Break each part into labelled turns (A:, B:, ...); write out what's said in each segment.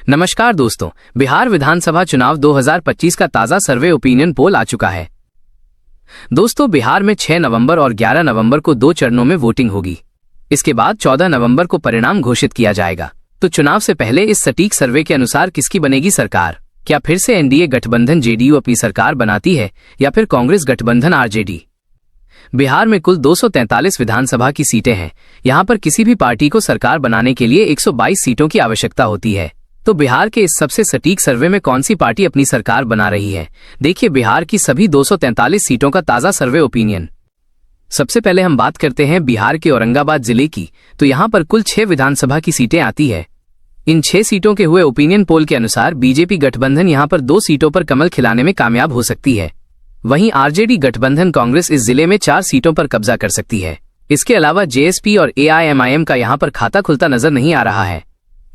A: नमस्कार दोस्तों, बिहार विधानसभा चुनाव 2025 का ताजा सर्वे ओपिनियन पोल आ चुका है। दोस्तों, बिहार में 6 नवंबर और 11 नवंबर को 2 चरणों में वोटिंग होगी। इसके बाद 14 नवंबर को परिणाम घोषित किया जाएगा। तो चुनाव से पहले इस सटीक सर्वे के अनुसार किसकी बनेगी सरकार? क्या फिर से एनडीए गठबंधन जेडीयू अपनी सरकार बनाती है या फिर कांग्रेस गठबंधन आरजेडी? बिहार में कुल 243 विधानसभा की सीटें हैं। यहाँ पर किसी भी पार्टी को सरकार बनाने के लिए 122 सीटों की आवश्यकता होती है। तो बिहार के इस सबसे सटीक सर्वे में कौन सी पार्टी अपनी सरकार बना रही है? देखिए बिहार की सभी 243 सीटों का ताजा सर्वे ओपिनियन। सबसे पहले हम बात करते हैं बिहार के औरंगाबाद जिले की। तो यहाँ पर कुल 6 विधानसभा की सीटें आती है। इन 6 सीटों के हुए ओपिनियन पोल के अनुसार बीजेपी गठबंधन यहाँ पर 2 सीटों पर कमल खिलाने में कामयाब हो सकती है। वहीं आरजेडी गठबंधन कांग्रेस इस जिले में 4 सीटों पर कब्जा कर सकती है। इसके अलावा जेएसपी और एआईएमआईएम का यहाँ पर खाता खुलता नजर नहीं आ रहा है।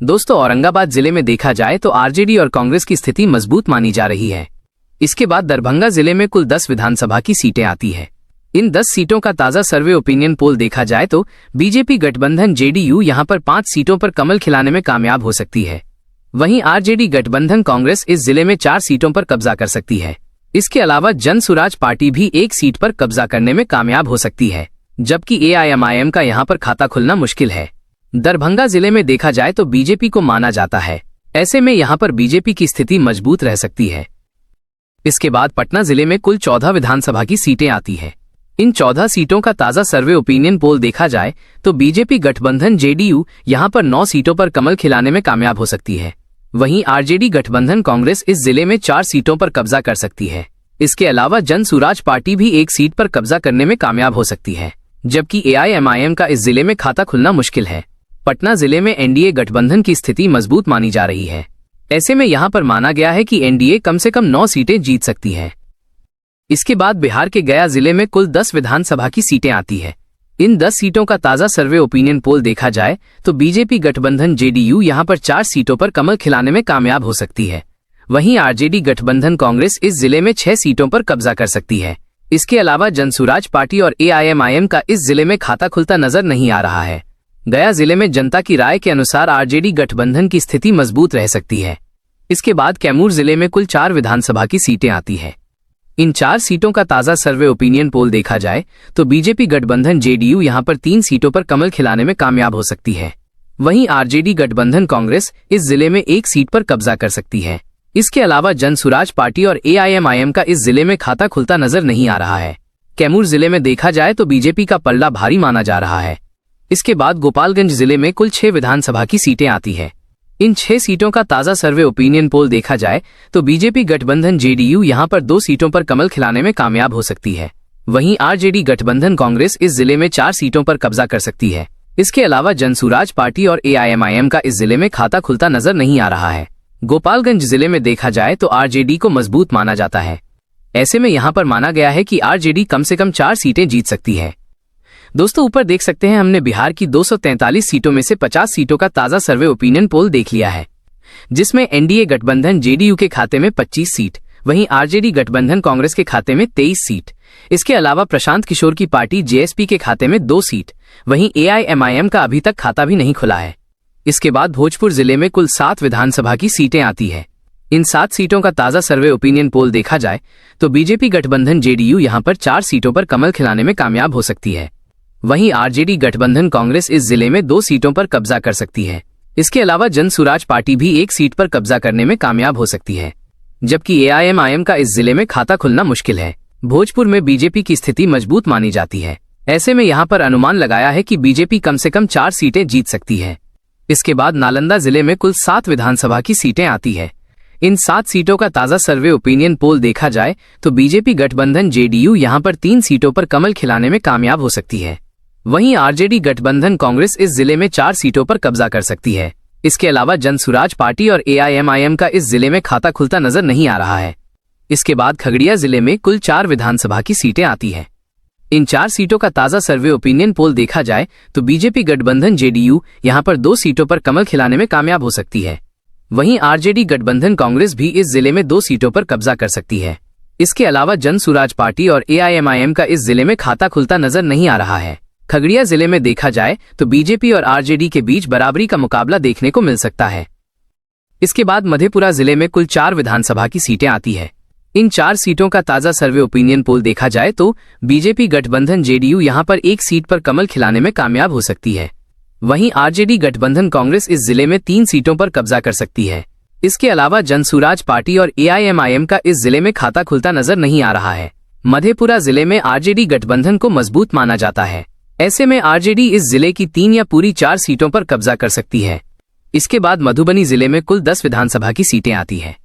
A: दोस्तों, औरंगाबाद जिले में देखा जाए तो आरजेडी और कांग्रेस की स्थिति मजबूत मानी जा रही है। इसके बाद दरभंगा जिले में कुल 10 विधानसभा की सीटें आती है। इन 10 सीटों का ताजा सर्वे ओपिनियन पोल देखा जाए तो बीजेपी गठबंधन जेडीयू यहाँ पर 5 सीटों पर कमल खिलाने में कामयाब हो सकती है। वहीं आरजेडी गठबंधन कांग्रेस इस जिले में 4 सीटों पर कब्जा कर सकती है। इसके अलावा जन सुराज पार्टी भी 1 सीट पर कब्जा करने में कामयाब हो सकती है, जबकि एआईएमआईएम का यहाँ पर खाता खुलना मुश्किल है। दरभंगा जिले में देखा जाए तो बीजेपी को माना जाता है। ऐसे में यहाँ पर बीजेपी की स्थिति मजबूत रह सकती है। इसके बाद पटना जिले में कुल 14 विधानसभा की सीटें आती है। इन 14 सीटों का ताजा सर्वे ओपिनियन पोल देखा जाए तो बीजेपी गठबंधन जेडीयू यहाँ पर 9 सीटों पर कमल खिलाने में कामयाब हो सकती है। वहीं आरजेडी गठबंधन कांग्रेस इस जिले में 4 सीटों पर कब्जा कर सकती है। इसके अलावा जन सुराज पार्टी भी 1 सीट पर कब्जा करने में कामयाब हो सकती है, जबकि एआईएमआईएम का इस जिले में खाता खुलना मुश्किल है। पटना जिले में एनडीए गठबंधन की स्थिति मजबूत मानी जा रही है। ऐसे में यहाँ पर माना गया है कि एनडीए कम से कम 9 सीटें जीत सकती है। इसके बाद बिहार के गया जिले में कुल 10 विधानसभा की सीटें आती है। इन 10 सीटों का ताजा सर्वे ओपिनियन पोल देखा जाए तो बीजेपी गठबंधन जेडीयू यहाँ पर 4 सीटों पर कमल खिलाने में कामयाब हो सकती है। वहीं आरजेडी गठबंधन कांग्रेस इस जिले में 6 सीटों पर कब्जा कर सकती है। इसके अलावा जनसुराज पार्टी और एआईएमआईएम का इस जिले में खाता खुलता नजर नहीं आ रहा है। गया जिले में जनता की राय के अनुसार आरजेडी गठबंधन की स्थिति मजबूत रह सकती है। इसके बाद कैमूर जिले में कुल 4 विधानसभा की सीटें आती है। इन 4 सीटों का ताजा सर्वे ओपिनियन पोल देखा जाए तो बीजेपी गठबंधन जेडीयू यहाँ पर 3 सीटों पर कमल खिलाने में कामयाब हो सकती है। वहीं आरजेडी गठबंधन कांग्रेस इस जिले में 1 सीट पर कब्जा कर सकती है। इसके अलावा जनसुराज पार्टी और एआईएमआईएम का इस जिले में खाता खुलता नजर नहीं आ रहा है। कैमूर जिले में देखा जाए तो बीजेपी का पल्ला भारी माना जा रहा है। इसके बाद गोपालगंज जिले में कुल 6 विधानसभा की सीटें आती है। इन 6 सीटों का ताजा सर्वे ओपिनियन पोल देखा जाए तो बीजेपी गठबंधन जेडीयू यहाँ पर 2 सीटों पर कमल खिलाने में कामयाब हो सकती है। वहीं आरजेडी गठबंधन कांग्रेस इस जिले में 4 सीटों पर कब्जा कर सकती है। इसके अलावा जनसुराज पार्टी और एआईएमआईएम का इस जिले में खाता खुलता नजर नहीं आ रहा है। गोपालगंज जिले में देखा जाए तो आरजेडी को मजबूत माना जाता है। ऐसे में यहाँ पर माना गया है कि आरजेडी कम से कम 4 सीटें जीत सकती है। दोस्तों, ऊपर देख सकते हैं हमने बिहार की 243 सीटों में से 50 सीटों का ताजा सर्वे ओपिनियन पोल देख लिया है, जिसमें एनडीए गठबंधन जेडीयू के खाते में 25 सीट, वहीं आरजेडी गठबंधन कांग्रेस के खाते में 23 सीट। इसके अलावा प्रशांत किशोर की पार्टी जेएसपी के खाते में 2 सीट, वहीं एआईएमआईएम का अभी तक खाता भी नहीं खुला है। इसके बाद भोजपुर जिले में कुल 7 विधानसभा की सीटें आती है। इन 7 सीटों का ताजा सर्वे ओपिनियन पोल देखा जाए तो बीजेपी गठबंधन जेडीयू यहाँ पर 4 सीटों पर कमल खिलाने में कामयाब हो सकती है। वहीं आरजेडी गठबंधन कांग्रेस इस जिले में 2 सीटों पर कब्जा कर सकती है। इसके अलावा जनसुराज पार्टी भी 1 सीट पर कब्जा करने में कामयाब हो सकती है, जबकि एआईएमआईएम का इस जिले में खाता खुलना मुश्किल है। भोजपुर में बीजेपी की स्थिति मजबूत मानी जाती है। ऐसे में यहाँ पर अनुमान लगाया है कि बीजेपी कम से कम 4 सीटें जीत सकती है। इसके बाद नालंदा जिले में कुल 7 विधानसभा की सीटें आती है। इन 7 सीटों का ताजा सर्वे ओपिनियन पोल देखा जाए तो बीजेपी गठबंधन जेडीयू यहाँ पर 3 सीटों पर कमल खिलाने में कामयाब हो सकती है। वहीं आरजेडी गठबंधन कांग्रेस इस जिले में 4 सीटों पर कब्जा कर सकती है। इसके अलावा जनसुराज पार्टी और एआईएमआईएम का इस जिले में खाता खुलता नजर नहीं आ रहा है। इसके बाद खगड़िया जिले में कुल 4 विधानसभा की सीटें आती है। इन 4 सीटों का ताजा सर्वे ओपिनियन पोल देखा जाए तो बीजेपी गठबंधन जेडीयू यहाँ पर 2 सीटों पर कमल खिलाने में कामयाब हो सकती है। वहीं आरजेडी गठबंधन कांग्रेस भी इस जिले में 2 सीटों पर कब्जा कर सकती है। इसके अलावा जनसुराज पार्टी और एआईएमआईएम का इस जिले में खाता खुलता नजर नहीं आ रहा है। खगड़िया जिले में देखा जाए तो बीजेपी और आरजेडी के बीच बराबरी का मुकाबला देखने को मिल सकता है। इसके बाद मधेपुरा जिले में कुल 4 विधानसभा की सीटें आती है। इन 4 सीटों का ताजा सर्वे ओपिनियन पोल देखा जाए तो बीजेपी गठबंधन जेडीयू यहां पर एक सीट पर कमल खिलाने में कामयाब हो सकती है। वहीं आरजेडी गठबंधन कांग्रेस इस जिले में 3 सीटों पर कब्जा कर सकती है। इसके अलावा जनसुराज पार्टी और एआईएमआईएम का इस जिले में खाता खुलता नजर नहीं आ रहा है। मधेपुरा जिले में आरजेडी गठबंधन को मजबूत माना जाता है। ऐसे में आरजेडी इस जिले की 3 या पूरी 4 सीटों पर कब्जा कर सकती है। इसके बाद मधुबनी जिले में कुल 10 विधानसभा की सीटें आती हैं।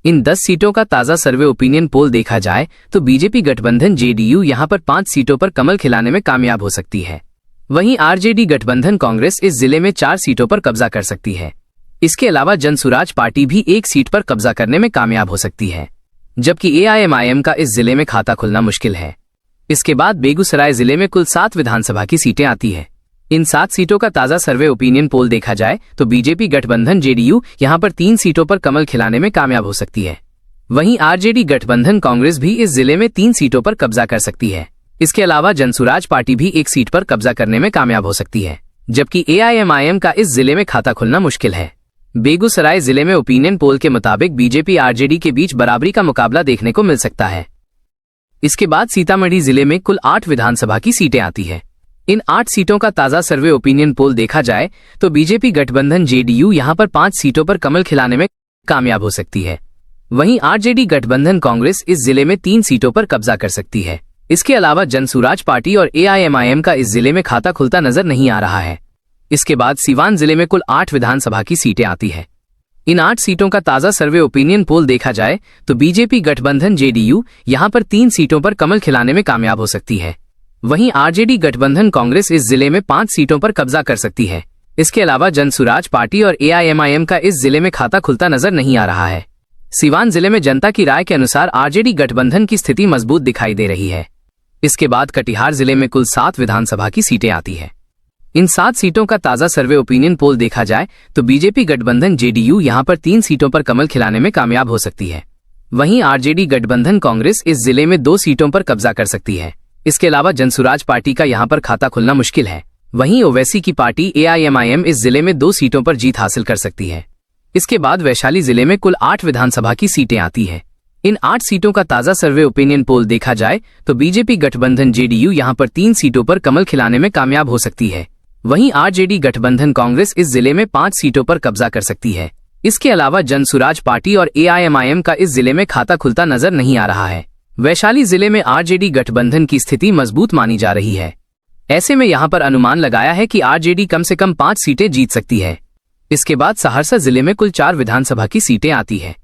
A: इन 10 सीटों का ताजा सर्वे ओपिनियन पोल देखा जाए तो बीजेपी गठबंधन जेडीयू यहां पर 5 सीटों पर कमल खिलाने में कामयाब हो सकती है। वहीं आरजेडी गठबंधन कांग्रेस इस जिले में 4 सीटों पर कब्जा कर सकती है। इसके अलावा जनसुराज पार्टी भी 1 सीट पर कब्जा करने में कामयाब हो सकती है, जबकि एआईएमआईएम का इस जिले में खाता खुलना मुश्किल है। इसके बाद बेगूसराय जिले में कुल 7 विधानसभा की सीटें आती है। इन 7 सीटों का ताजा सर्वे ओपिनियन पोल देखा जाए तो बीजेपी गठबंधन जेडीयू यहां पर 3 सीटों पर कमल खिलाने में कामयाब हो सकती है। वहीं आरजेडी गठबंधन कांग्रेस भी इस जिले में 3 सीटों पर कब्जा कर सकती है। इसके अलावा जनसुराज पार्टी भी 1 सीट पर कब्जा करने में कामयाब हो सकती है, जबकि एआईएमआईएम का इस जिले में खाता खुलना मुश्किल है। बेगूसराय जिले में ओपिनियन पोल के मुताबिक बीजेपी आरजेडी के बीच बराबरी का मुकाबला देखने को मिल सकता है। इसके बाद सीतामढ़ी जिले में कुल 8 विधानसभा की सीटें आती है। इन 8 सीटों का ताजा सर्वे ओपिनियन पोल देखा जाए तो बीजेपी गठबंधन जेडीयू यहां पर 5 सीटों पर कमल खिलाने में कामयाब हो सकती है। वहीं आरजेडी गठबंधन कांग्रेस इस जिले में 3 सीटों पर कब्जा कर सकती है। इसके अलावा जनसुराज पार्टी और एआईएमआईएम का इस जिले में खाता खुलता नजर नहीं आ रहा है। इसके बाद सीवान जिले में कुल 8 विधानसभा की सीटें आती है। इन 8 सीटों का ताजा सर्वे ओपिनियन पोल देखा जाए तो बीजेपी गठबंधन जेडीयू यहां पर 3 सीटों पर कमल खिलाने में कामयाब हो सकती है। वहीं आरजेडी गठबंधन कांग्रेस इस जिले में 5 सीटों पर कब्जा कर सकती है। इसके अलावा जनसुराज पार्टी और एआईएमआईएम का इस जिले में खाता खुलता नजर नहीं आ रहा है। सीवान जिले में जनता की राय के अनुसार आरजेडी गठबंधन की स्थिति मजबूत दिखाई दे रही है। इसके बाद कटिहार जिले में कुल 7 विधानसभा की सीटें आती है। इन 7 सीटों का ताजा सर्वे ओपिनियन पोल देखा जाए तो बीजेपी गठबंधन जेडीयू यहां पर 3 सीटों पर कमल खिलाने में कामयाब हो सकती है। वहीं आरजेडी गठबंधन कांग्रेस इस जिले में 2 सीटों पर कब्जा कर सकती है। इसके अलावा जनसुराज पार्टी का यहां पर खाता खुलना मुश्किल है। वहीं ओवैसी की पार्टी एआईएमआईएम इस जिले में 2 सीटों पर जीत हासिल कर सकती है। इसके बाद वैशाली जिले में कुल 8 विधानसभा की सीटें आती है। इन 8 सीटों का ताजा सर्वे ओपिनियन पोल देखा जाए तो बीजेपी गठबंधन जेडीयू यहां पर 3 सीटों पर कमल खिलाने में कामयाब हो सकती है। वहीं आरजेडी गठबंधन कांग्रेस इस जिले में 5 सीटों पर कब्जा कर सकती है। इसके अलावा जनसुराज पार्टी और एआईएमआईएम का इस जिले में खाता खुलता नजर नहीं आ रहा है। वैशाली जिले में आरजेडी गठबंधन की स्थिति मजबूत मानी जा रही है। ऐसे में यहां पर अनुमान लगाया है कि आरजेडी कम से कम 5 सीटें जीत सकती है। इसके बाद सहरसा जिले में कुल 4 विधानसभा की सीटें आती है।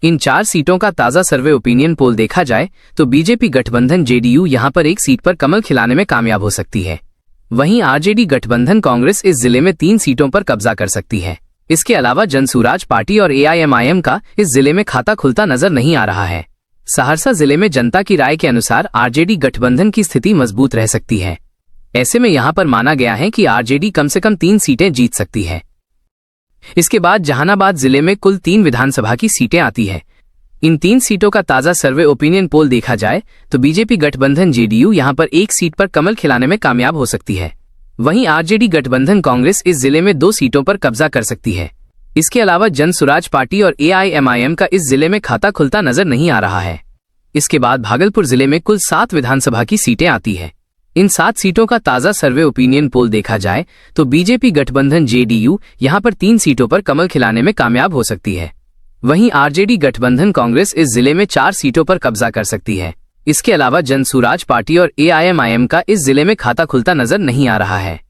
A: इन 4 सीटों का ताजा सर्वे ओपिनियन पोल देखा जाए तो बीजेपी गठबंधन जेडीयू यहां पर 1 सीट पर कमल खिलाने में कामयाब हो सकती है। वहीं आरजेडी गठबंधन कांग्रेस इस जिले में 3 सीटों पर कब्जा कर सकती है। इसके अलावा जनसुराज पार्टी और एआईएमआईएम का इस जिले में खाता खुलता नजर नहीं आ रहा है। सहरसा जिले में जनता की राय के अनुसार आरजेडी गठबंधन की स्थिति मजबूत रह सकती है। ऐसे में यहां पर माना गया है कि आरजेडी कम से कम 3 सीटें जीत सकती है। इसके बाद जहानाबाद जिले में कुल 3 विधानसभा की सीटें आती है। इन 3 सीटों का ताजा सर्वे ओपिनियन पोल देखा जाए तो बीजेपी गठबंधन जेडीयू यहां पर 1 सीट पर कमल खिलाने में कामयाब हो सकती है। वहीं आरजेडी गठबंधन कांग्रेस इस जिले में 2 सीटों पर कब्जा कर सकती है। इसके अलावा जनसुराज पार्टी और एआईएमआईएम का इस जिले में खाता खुलता नजर नहीं आ रहा है। इसके बाद भागलपुर जिले में कुल 7 विधानसभा की सीटें आती है। इन 7 सीटों का ताजा सर्वे ओपिनियन पोल देखा जाए तो बीजेपी गठबंधन जेडीयू यहां पर 3 सीटों पर कमल खिलाने में कामयाब हो सकती है। वहीं आरजेडी गठबंधन कांग्रेस इस जिले में 4 सीटों पर कब्जा कर सकती है। इसके अलावा जनसुराज पार्टी और एआईएमआईएम का इस जिले में खाता खुलता नजर नहीं आ रहा है।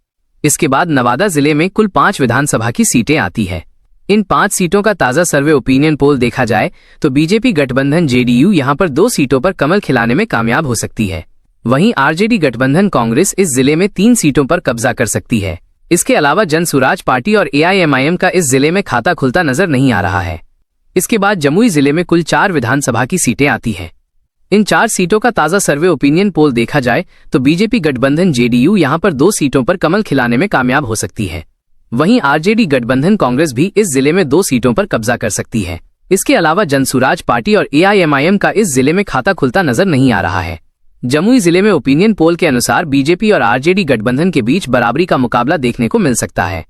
A: इसके बाद नवादा जिले में कुल 5 विधानसभा की सीटें आती है। इन 5 सीटों का ताजा सर्वे ओपिनियन पोल देखा जाए तो बीजेपी गठबंधन जेडीयू यहां पर 2 सीटों पर कमल खिलाने में कामयाब हो सकती है। वहीं आरजेडी गठबंधन कांग्रेस इस जिले में 3 सीटों पर कब्जा कर सकती है। इसके अलावा जनसुराज पार्टी और एआईएमआईएम का इस जिले में खाता खुलता नजर नहीं आ रहा है। इसके बाद जमुई जिले में कुल 4 विधानसभा की सीटें आती है। इन 4 सीटों का ताजा सर्वे ओपिनियन पोल देखा जाए तो बीजेपी गठबंधन जेडीयू यहां पर 2 सीटों पर कमल खिलाने में कामयाब हो सकती है। वहीं आरजेडी गठबंधन कांग्रेस भी इस जिले में 2 सीटों पर कब्जा कर सकती है। इसके अलावा जनसुराज पार्टी और एआईएमआईएम का इस जिले में खाता खुलता नजर नहीं आ रहा है। जमुई जिले में ओपिनियन पोल के अनुसार बीजेपी और आरजेडी गठबंधन के बीच बराबरी का मुकाबला देखने को मिल सकता है।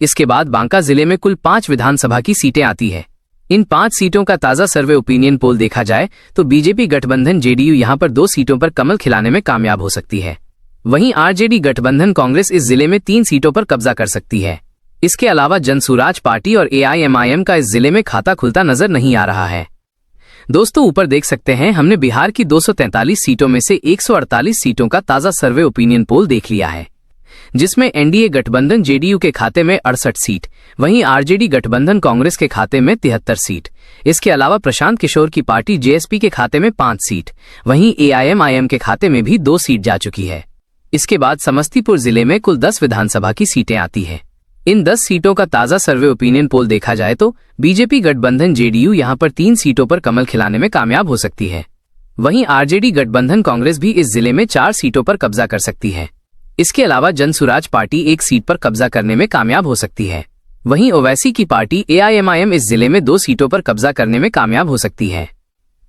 A: इसके बाद बांका जिले में कुल 5 विधानसभा की सीटें आती है। इन 5 सीटों का ताजा सर्वे ओपिनियन पोल देखा जाए तो बीजेपी गठबंधन जेडीयू यहां पर 2 सीटों पर कमल खिलाने में कामयाब हो सकती है। वहीं आरजेडी गठबंधन कांग्रेस इस जिले में 3 सीटों पर कब्जा कर सकती है। इसके अलावा जनसुराज पार्टी और एआईएमआईएम का इस जिले में खाता खुलता नजर नहीं आ रहा है। दोस्तों, ऊपर देख सकते हैं हमने बिहार की 243 सीटों में से 148 सीटों का ताजा सर्वे ओपिनियन पोल देख लिया है, जिसमें एनडीए गठबंधन जेडीयू के खाते में 68 सीट, वहीं आरजेडी गठबंधन कांग्रेस के खाते में 73 सीट। इसके अलावा प्रशांत किशोर की पार्टी जेएसपी के खाते में 5 सीट, वहीं एआईएमआईएम के खाते में भी 2 सीट जा चुकी है। इसके बाद समस्तीपुर जिले में कुल 10 विधानसभा की सीटें आती है। इन 10 सीटों का ताजा सर्वे ओपिनियन पोल देखा जाए तो बीजेपी गठबंधन जेडीयू यहां पर 3 सीटों पर कमल खिलाने में कामयाब हो सकती है। वहीं आरजेडी गठबंधन कांग्रेस भी इस जिले में 4 सीटों पर कब्जा कर सकती है। इसके अलावा जनसुराज पार्टी 1 सीट पर कब्जा करने में कामयाब हो सकती है। वहीं ओवैसी की पार्टी एआईएमआईएम इस जिले में 2 सीटों पर कब्जा करने में कामयाब हो सकती है।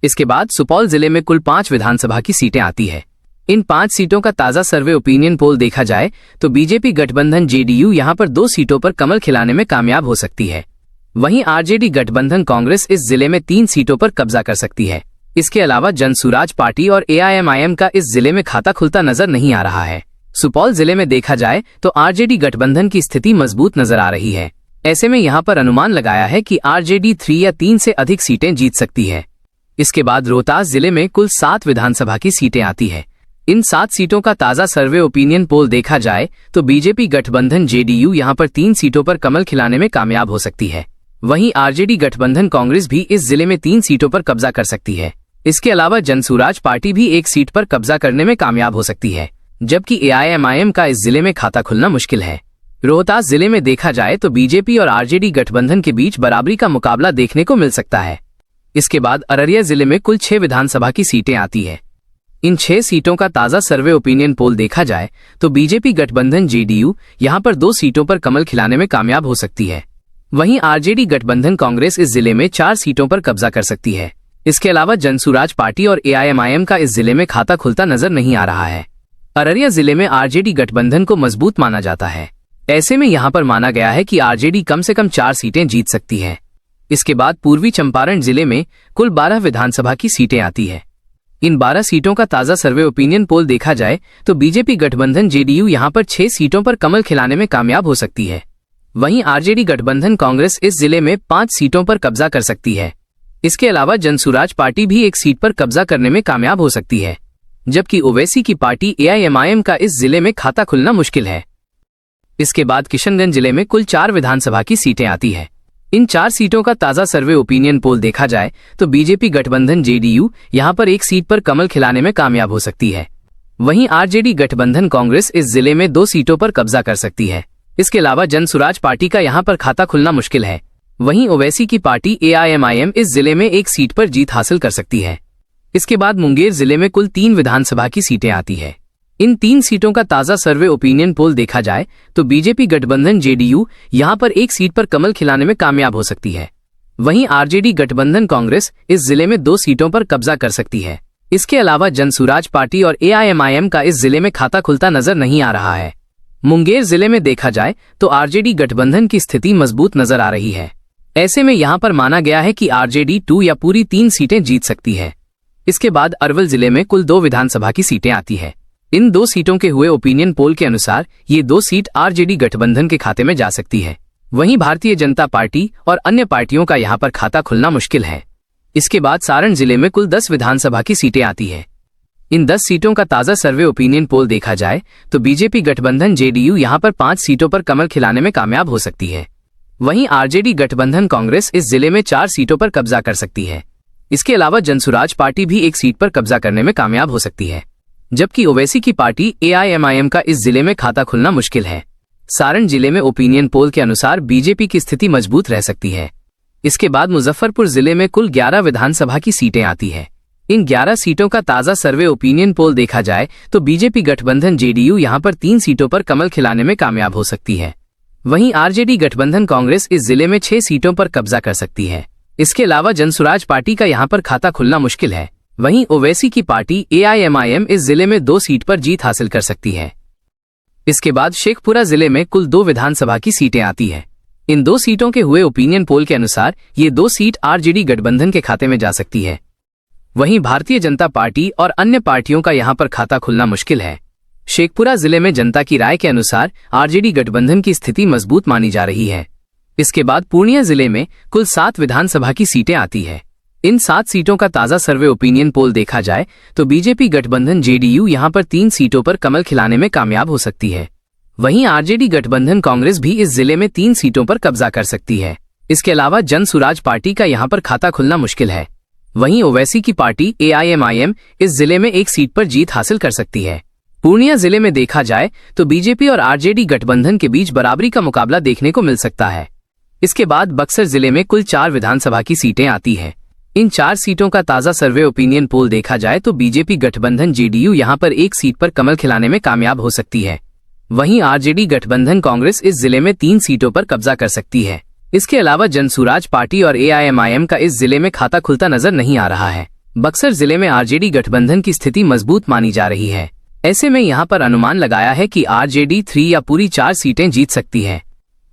A: इसके बाद सुपौल जिले में कुल 5 विधानसभा की सीटें आती है। इन 5 सीटों का ताजा सर्वे ओपिनियन पोल देखा जाए तो बीजेपी गठबंधन जेडीयू यहां पर 2 सीटों पर कमल खिलाने में कामयाब हो सकती है। वहीं आरजेडी गठबंधन कांग्रेस इस जिले में 3 सीटों पर कब्जा कर सकती है। इसके अलावा जनसुराज पार्टी और एआईएमआईएम का इस जिले में खाता खुलता नजर नहीं आ रहा है। सुपौल जिले में देखा जाए तो आरजेडी गठबंधन की स्थिति मजबूत नजर आ रही है। ऐसे में यहां पर अनुमान लगाया है कि आरजेडी 3 या 3 से अधिक सीटें जीत सकती है। इसके बाद रोहतास जिले में कुल 7 विधानसभा की सीटें आती है। इन 7 सीटों का ताजा सर्वे ओपिनियन पोल देखा जाए तो बीजेपी गठबंधन जेडीयू यहां पर 3 सीटों पर कमल खिलाने में कामयाब हो सकती है। वहीं आरजेडी गठबंधन कांग्रेस भी इस जिले में 3 सीटों पर कब्जा कर सकती है। इसके अलावा जनसुराज पार्टी भी 1 सीट पर कब्जा करने में कामयाब हो सकती है, जबकि एआईएमआईएम का इस जिले में खाता खुलना मुश्किल है। रोहतास जिले में देखा जाए तो बीजेपी और आरजेडी गठबंधन के बीच बराबरी का मुकाबला देखने को मिल सकता है। इसके बाद अररिया जिले में कुल 6 विधानसभा की सीटें आती है। इन 6 सीटों का ताजा सर्वे ओपिनियन पोल देखा जाए तो बीजेपी गठबंधन जेडीयू यहां पर 2 सीटों पर कमल खिलाने में कामयाब हो सकती है। वहीं आरजेडी गठबंधन कांग्रेस इस जिले में 4 सीटों पर कब्जा कर सकती है। इसके अलावा जनसुराज पार्टी और एआईएमआईएम का इस जिले में खाता खुलता नजर नहीं आ रहा है। अररिया जिले में आरजेडी गठबंधन को मजबूत माना जाता है। ऐसे में यहां पर माना गया है कि आरजेडी कम से कम 4 सीटें जीत सकती है। इसके बाद पूर्वी चंपारण जिले में कुल 12 विधानसभा की सीटें आती है। इन 12 सीटों का ताजा सर्वे ओपिनियन पोल देखा जाए तो बीजेपी गठबंधन जेडीयू यहां पर 6 सीटों पर कमल खिलाने में कामयाब हो सकती है। वहीं आरजेडी गठबंधन कांग्रेस इस जिले में 5 सीटों पर कब्जा कर सकती है। इसके अलावा जनसुराज पार्टी भी 1 सीट पर कब्जा करने में कामयाब हो सकती है, जबकि ओवैसी की पार्टी एआईएमआईएम का इस जिले में खाता खुलना मुश्किल है। इसके बाद किशनगंज जिले में कुल 4 विधानसभा की सीटें आती है। इन 4 सीटों का ताजा सर्वे ओपिनियन पोल देखा जाए तो बीजेपी गठबंधन जेडीयू यहां पर 1 सीट पर कमल खिलाने में कामयाब हो सकती है। वहीं आरजेडी गठबंधन कांग्रेस इस जिले में 2 सीटों पर कब्जा कर सकती है। इसके अलावा जनसुराज पार्टी का यहां पर खाता खुलना मुश्किल है। वहीं ओवैसी की पार्टी एआईएमआईएम इस जिले में 1 सीट पर जीत हासिल कर सकती है। इसके बाद मुंगेर जिले में कुल 3 विधानसभा की सीटें आती है। इन 3 सीटों का ताजा सर्वे ओपिनियन पोल देखा जाए तो बीजेपी गठबंधन जेडीयू यहां पर 1 सीट पर कमल खिलाने में कामयाब हो सकती है। वहीं आरजेडी गठबंधन कांग्रेस इस जिले में 2 सीटों पर कब्जा कर सकती है। इसके अलावा जनसुराज पार्टी और एआईएमआईएम का इस जिले में खाता खुलता नजर नहीं आ रहा है। मुंगेर जिले में देखा जाए तो आरजेडी गठबंधन की स्थिति मजबूत नजर आ रही है। ऐसे में यहां पर माना गया है कि आरजेडी 2 या पूरी 3 सीटें जीत सकती है। इसके बाद अरवल जिले में कुल 2 विधानसभा की सीटें आती है। इन 2 सीटों के हुए ओपिनियन पोल के अनुसार ये 2 सीट आरजेडी गठबंधन के खाते में जा सकती है। वहीं भारतीय जनता पार्टी और अन्य पार्टियों का यहां पर खाता खुलना मुश्किल है। इसके बाद सारण जिले में कुल 10 विधानसभा की सीटें आती है। इन 10 सीटों का ताजा सर्वे ओपिनियन पोल देखा जाए तो बीजेपी गठबंधन जेडीयू यहां पर 5 सीटों पर कमल खिलाने में कामयाब हो सकती है। वहीं आरजेडी गठबंधन कांग्रेस इस जिले में 4 सीटों पर कब्जा कर सकती है। इसके अलावा जनसुराज पार्टी भी 1 सीट पर कब्जा करने में कामयाब हो सकती है, जबकि ओवैसी की पार्टी एआईएमआईएम का इस जिले में खाता खुलना मुश्किल है। सारण जिले में ओपिनियन पोल के अनुसार बीजेपी की स्थिति मजबूत रह सकती है। इसके बाद मुजफ्फरपुर जिले में कुल 11 विधानसभा की सीटें आती है। इन 11 सीटों का ताजा सर्वे ओपिनियन पोल देखा जाए तो बीजेपी गठबंधन जेडीयू यहां पर 3 सीटों पर कमल खिलाने में कामयाब हो सकती है। वहीं आरजेडी गठबंधन कांग्रेस इस जिले में 6 सीटों पर कब्जा कर सकती है। इसके अलावा जनसुराज पार्टी का यहां पर खाता खुलना मुश्किल है। वहीं ओवैसी की पार्टी एआईएमआईएम इस जिले में 2 सीट पर जीत हासिल कर सकती है। इसके बाद शेखपुरा जिले में कुल 2 विधानसभा की सीटें आती है। इन 2 सीटों के हुए ओपिनियन पोल के अनुसार ये 2 सीट आरजेडी गठबंधन के खाते में जा सकती है। वहीं भारतीय जनता पार्टी और अन्य पार्टियों का यहां पर खाता खुलना मुश्किल है। शेखपुरा जिले में जनता की राय के अनुसार आरजेडी गठबंधन की स्थिति मजबूत मानी जा रही है। इसके बाद पूर्णिया जिले में कुल 7 विधानसभा की सीटें आती है। इन 7 सीटों का ताजा सर्वे ओपिनियन पोल देखा जाए तो बीजेपी गठबंधन जेडीयू यहां पर 3 सीटों पर कमल खिलाने में कामयाब हो सकती है। वहीं आरजेडी गठबंधन कांग्रेस भी इस जिले में 3 सीटों पर कब्जा कर सकती है। इसके अलावा जन सुराज पार्टी का यहां पर खाता खुलना मुश्किल है। वहीं ओवैसी की पार्टी AIMIM इस जिले में 1 सीट पर जीत हासिल कर सकती है। पूर्णिया जिले में देखा जाए तो बीजेपी और आरजेडी गठबंधन के बीच बराबरी का मुकाबला देखने को मिल सकता है। इसके बाद बक्सर जिले में कुल 4 विधानसभा की सीटें आती हैं। इन 4 सीटों का ताजा सर्वे ओपिनियन पोल देखा जाए तो बीजेपी गठबंधन जेडीयू यहां पर 1 सीट पर कमल खिलाने में कामयाब हो सकती है। वहीं आरजेडी गठबंधन कांग्रेस इस जिले में 3 सीटों पर कब्जा कर सकती है। इसके अलावा जनसुराज पार्टी और AIMIM का इस जिले में खाता खुलता नजर नहीं आ रहा है। बक्सर जिले में आरजेडी गठबंधन की स्थिति मजबूत मानी जा रही है। ऐसे में यहां पर अनुमान लगाया है कि आरजेडी 3 या पूरी 4 सीटें जीत सकती है।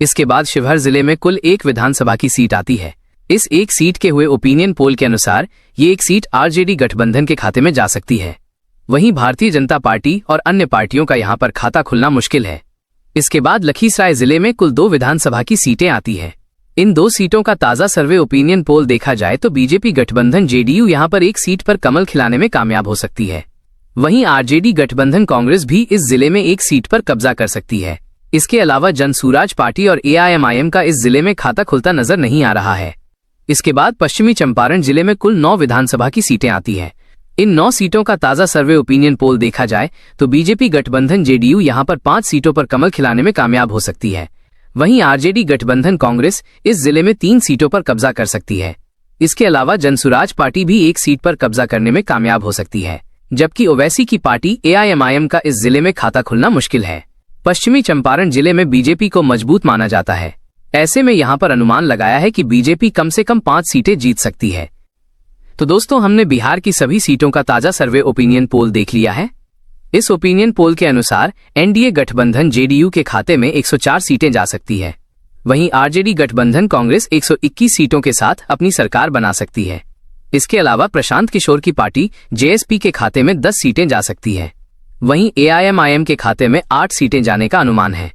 A: इसके बाद शिवहर जिले में कुल 1 विधानसभा की सीट आती है। इस 1 सीट के हुए ओपिनियन पोल के अनुसार ये 1 सीट आरजेडी गठबंधन के खाते में जा सकती है। वहीं भारतीय जनता पार्टी और अन्य पार्टियों का यहां पर खाता खुलना मुश्किल है। इसके बाद लखीसराय जिले में कुल 2 विधानसभा की सीटें आती है। इन 2 सीटों का ताजा सर्वे ओपिनियन पोल देखा जाए तो बीजेपी गठबंधन जेडीयू यहां पर 1 सीट पर कमल खिलाने में कामयाब हो सकती है। वहीं आरजेडी गठबंधन कांग्रेस भी इस जिले में 1 सीट पर कब्जा कर सकती है। इसके अलावा जनसुराज पार्टी और AIMIM का इस जिले में खाता खुलता नजर नहीं आ रहा है। इसके बाद पश्चिमी चंपारण जिले में कुल 9 विधानसभा की सीटें आती हैं। इन 9 सीटों का ताजा सर्वे ओपिनियन पोल देखा जाए तो बीजेपी गठबंधन जेडीयू यहां पर 5 सीटों पर कमल खिलाने में कामयाब हो सकती है। वहीं आरजेडी गठबंधन कांग्रेस इस जिले में 3 सीटों पर कब्जा कर सकती है। इसके अलावा जनसुराज पार्टी भी 1 सीट पर कब्जा करने में कामयाब हो सकती है, जबकि ओवैसी की पार्टी AIMIM का इस जिले में खाता खुलना मुश्किल है। पश्चिमी चंपारण जिले में बीजेपी को मजबूत माना जाता है। ऐसे में यहां पर अनुमान लगाया है कि बीजेपी कम से कम 5 सीटें जीत सकती है। तो दोस्तों, हमने बिहार की सभी सीटों का ताजा सर्वे ओपिनियन पोल देख लिया है। इस ओपिनियन पोल के अनुसार एनडीए गठबंधन जेडीयू के खाते में 104 सीटें जा सकती है। वहीं आरजेडी गठबंधन कांग्रेस 121 सीटों के साथ अपनी सरकार बना सकती है। इसके अलावा प्रशांत किशोर की पार्टी JSP के खाते में 10 सीटें जा सकती है। वहीं AIMIM के खाते में 8 सीटें जाने का अनुमान है।